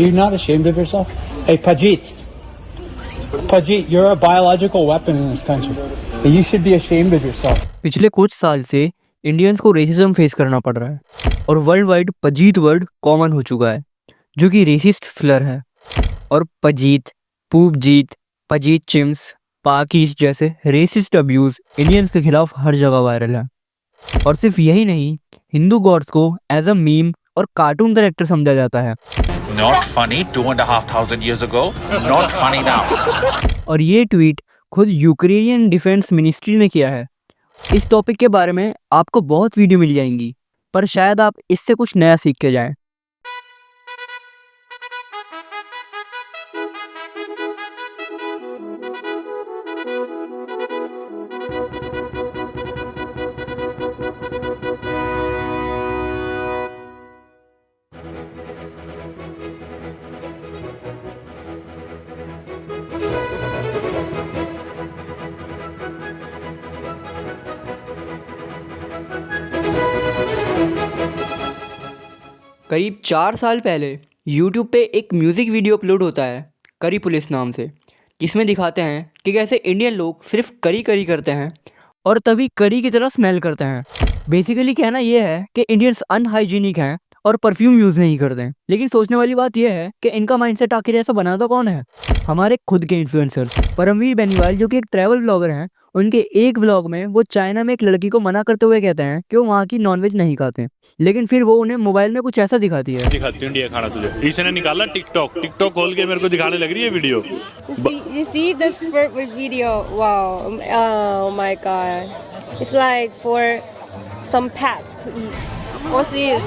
You're not ashamed of yourself? Hey, Pajit. Pajit, you're a biological weapon in this country. You should be ashamed of yourself. पिछले कुछ साल से Indians को racism face करना पड़ रहा है और world wide Pajeet word common हो चुका है जो कि रेसिस्ट स्लर है। और पजीत, पूपजीत, पजीत चिम्स, पाकीस जैसे रेसिस्ट अब्यूज इंडियंस के खिलाफ हर जगह वायरल है। और सिर्फ यही नहीं, हिंदू गॉड्स को एज अ मीम और कार्टून कैरेक्टर समझा जाता है। Not funny 2,500 years ago. Not funny now. और ये ट्वीट खुद यूक्रेनियन डिफेंस मिनिस्ट्री ने किया है। इस टॉपिक के बारे में आपको बहुत वीडियो मिल जाएंगी, पर शायद आप इससे कुछ नया सीख के जाएं। करीब 4 साल पहले YouTube पे एक म्यूज़िक वीडियो अपलोड होता है करी पुलिस नाम से, जिसमें दिखाते हैं कि कैसे इंडियन लोग सिर्फ करी करी करते हैं और तभी करी की तरह स्मेल करते हैं। बेसिकली कहना यह है कि इंडियंस अनहाइजीनिक हैं और परफ्यूम यूज़ नहीं करते हैं। लेकिन सोचने वाली बात यह है कि इनका माइंडसेट आखिर ऐसा बनाता कौन है? हमारे खुद के इन्फ्लुएंसर्स। परमवीर बेनीवाल जो कि एक ट्रैवल ब्लॉगर हैं, उनके एक ब्लॉग में वो चाइना में एक लड़की को मना करते हुए कहते हैं कि वो वहाँ की नॉनवेज नहीं खाते, लेकिन फिर वो उन्हें मोबाइल में कुछ ऐसा दिखाती है। दिखाती हूँ इंडिया खाना तुझे। इसने निकाला टिकटॉक खोल के मेरे को दिखाने लग रही है video. You see this video? Wow. Oh my god. It's like for some pets to eat. What's this?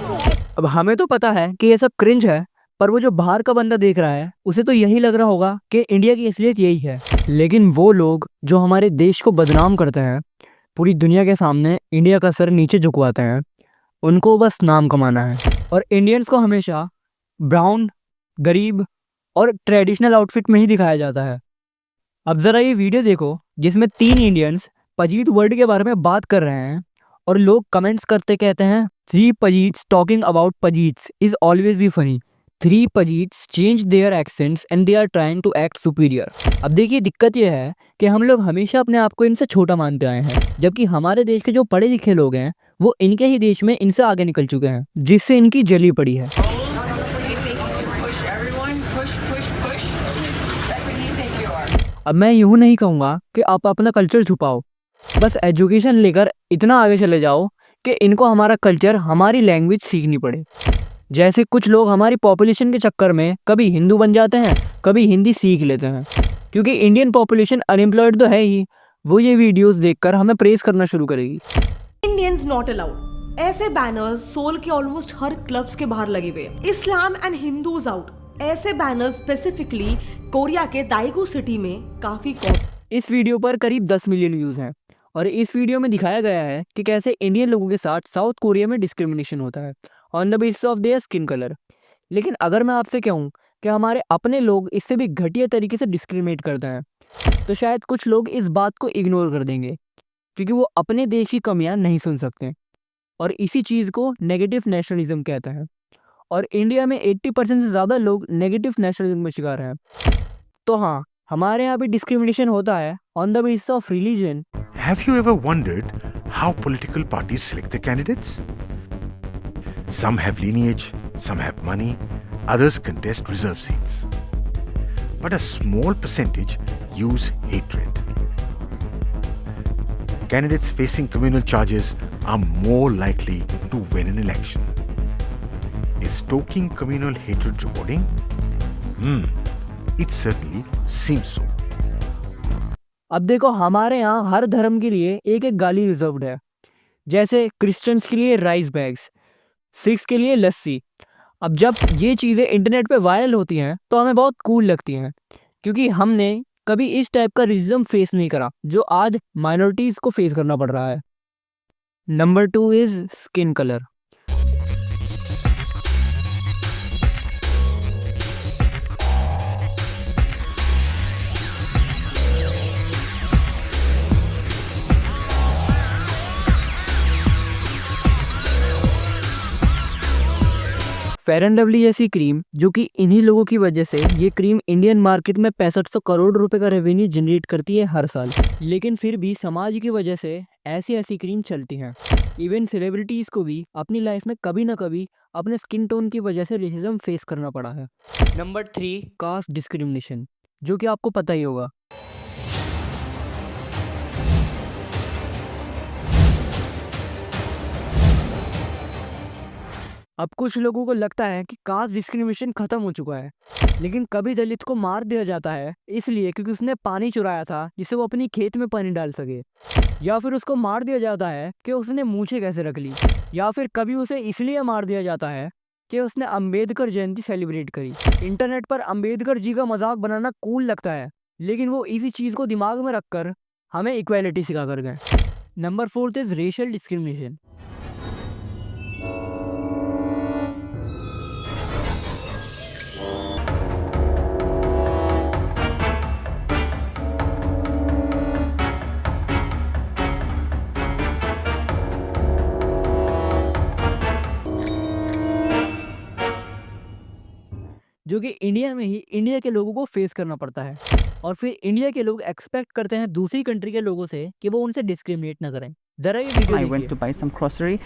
अब हमें तो पता है कि ये सब क्रिंज है, पर वो जो बाहर का बंदा देख रहा है उसे तो यही लग रहा होगा कि इंडिया की असलियत यही है। लेकिन वो लोग जो हमारे देश को बदनाम करते हैं, पूरी दुनिया के सामने इंडिया का सर नीचे झुकवाते हैं, उनको बस नाम कमाना है। और इंडियंस को हमेशा ब्राउन, गरीब और ट्रेडिशनल आउटफिट में ही दिखाया जाता है। अब ज़रा ये वीडियो देखो जिसमें 3 इंडियंस पजीत वर्ड के बारे में बात कर रहे हैं और लोग कमेंट्स करते कहते हैं 3 Pajeets talking about Pajeets is always be funny. 3 Pajeets change their accents and they are trying to act superior. अब देखिए दिक्कत यह है कि हम लोग हमेशा अपने आप को इनसे छोटा मानते आए हैं, जबकि हमारे देश के जो पढ़े लिखे लोग हैं वो इनके ही देश में इनसे आगे निकल चुके हैं, जिससे इनकी जली पड़ी है। अब मैं यूँ नहीं कहूँगा कि आप अपना कल्चर छुपाओ, बस एजुकेशन लेकर इतना आगे चले जाओ कि इनको हमारा कल्चर, हमारी लैंग्वेज सीखनी पड़े। जैसे कुछ लोग हमारी पॉपुलेशन के चक्कर में कभी हिंदू बन जाते हैं, कभी हिंदी सीख लेते हैं। क्योंकि इंडियन पॉपुलेशन अनएम्प्लॉयड तो है ही, वो ये वीडियोस देखकर हमें प्रेज करना शुरू करेगी। इंडियंस नॉट अलाउड, ऐसे बैनर्स सोल के ऑलमोस्ट हर क्लब्स के बाहर लगे हुए। इस्लाम एंड हिंदूज आउट, ऐसे बैनर्स स्पेसिफिकली कोरिया के दाएगू सिटी में काफी इस वीडियो पर करीब 10 मिलियन व्यूज हैं और इस वीडियो में दिखाया गया है कि कैसे इंडियन लोगों के साथ साउथ कोरिया में डिस्क्रिमिनेशन होता है on the basis of their skin colour. लेकिन अगर मैं आपसे कहूँ कि हमारे अपने लोग इससे भी घटिया तरीके से डिस्क्रिमिनेट करते हैं, तो शायद कुछ लोग इस बात को इग्नोर कर देंगे क्योंकि वो अपने देश की कमियां नहीं सुन सकते। और इसी चीज़ को नेगेटिव नेशनलिज्म कहते हैं। और इंडिया में 80% से ज़्यादा लोग नेगेटिव नेशनलिज्म में शिकार हैं। तो हाँ, हमारे यहाँ भी डिस्क्रिमिनेशन होता है on the basis of religion. Have you ever wondered how political parties select their candidates? Some have lineage, some have money, others contest reserve seats. But a small percentage use hatred. Candidates facing communal charges are more likely to win an election. Is stoking communal hatred rewarding? It certainly seems so. अब देखो, हमारे यहाँ हर धर्म के लिए एक एक गाली रिजर्व्ड है। जैसे क्रिश्चियंस के लिए राइस बैग्स, सिख्स के लिए लस्सी। अब जब ये चीज़ें इंटरनेट पे वायरल होती हैं तो हमें बहुत कूल लगती हैं, क्योंकि हमने कभी इस टाइप का रेसिज्म फेस नहीं करा जो आज माइनॉरिटीज़ को फेस करना पड़ रहा है। Number 2 is skin colour. Fair and lovely जैसी क्रीम, जो कि इन्हीं लोगों की वजह से ये क्रीम इंडियन मार्केट में 6500 करोड़ रुपए का रेवेन्यू जनरेट करती है हर साल। लेकिन फिर भी समाज की वजह से ऐसी ऐसी क्रीम चलती हैं। इवन सेलिब्रिटीज़ को भी अपनी लाइफ में कभी ना कभी अपने स्किन टोन की वजह से रेसिज्म फेस करना पड़ा है। नंबर 3, कास्ट डिस्क्रिमिनेशन, जो कि आपको पता ही होगा। अब कुछ लोगों को लगता है कि कास्ट डिस्क्रिमिनेशन खत्म हो चुका है, लेकिन कभी दलित को मार दिया जाता है इसलिए क्योंकि उसने पानी चुराया था जिससे वो अपनी खेत में पानी डाल सके, या फिर उसको मार दिया जाता है कि उसने मूछें कैसे रख ली, या फिर कभी उसे इसलिए मार दिया जाता है कि उसने अंबेडकर जयंती सेलिब्रेट करी। इंटरनेट पर अंबेडकर जी का मजाक बनाना कूल लगता है, लेकिन वो इसी चीज़ को दिमाग में रखकर हमें इक्वालिटी सिखा कर गए। Number 4 is racial discrimination. जो कि इंडिया में ही इंडिया के लोगों को फेस करना पड़ता है, और फिर इंडिया के लोग एक्सपेक्ट करते हैं दूसरी कंट्री के लोगों से कि वो उनसे डिस्क्रिमिनेट ना करें। जरा ये video I went to buy some grocery.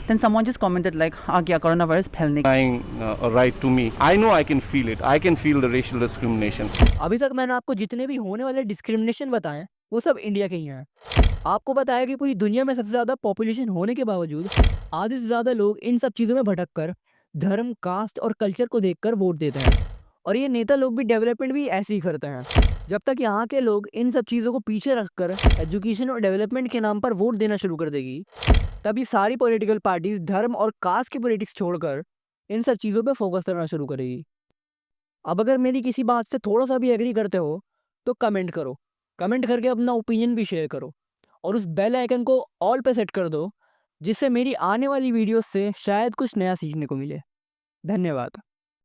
Then someone just commented like, "हाँ क्या coronavirus फैलने Denying a right to me. I know I can feel it. I can feel the racial discrimination. अभी तक मैंने आपको जितने भी होने वाले डिस्क्रिमिनेशन बताएं वो सब इंडिया के ही हैं। आपको बताया कि पूरी दुनिया में सबसे ज़्यादा पॉपुलेशन होने के बावजूद आधे से ज़्यादा लोग इन सब चीज़ों में भटक कर धर्म, कास्ट और कल्चर को देखकर वोट देते हैं, और ये नेता लोग भी डेवलपमेंट भी ऐसे ही करते हैं। जब तक यहाँ के लोग इन सब चीज़ों को पीछे रखकर एजुकेशन और डेवलपमेंट के नाम पर वोट देना शुरू कर देगी, तभी सारी पॉलिटिकल पार्टीज धर्म और कास्ट की पॉलिटिक्स छोड़कर इन सब चीज़ों पे फोकस करना शुरू करेगी। अब अगर मेरी किसी बात से थोड़ा सा भी एग्री करते हो तो कमेंट करो, कमेंट करके अपना ओपिनियन भी शेयर करो, और उस बेल आइकन को ऑल पे सेट कर दो, जिससे मेरी आने वाली वीडियोस से शायद कुछ नया सीखने को मिले। धन्यवाद।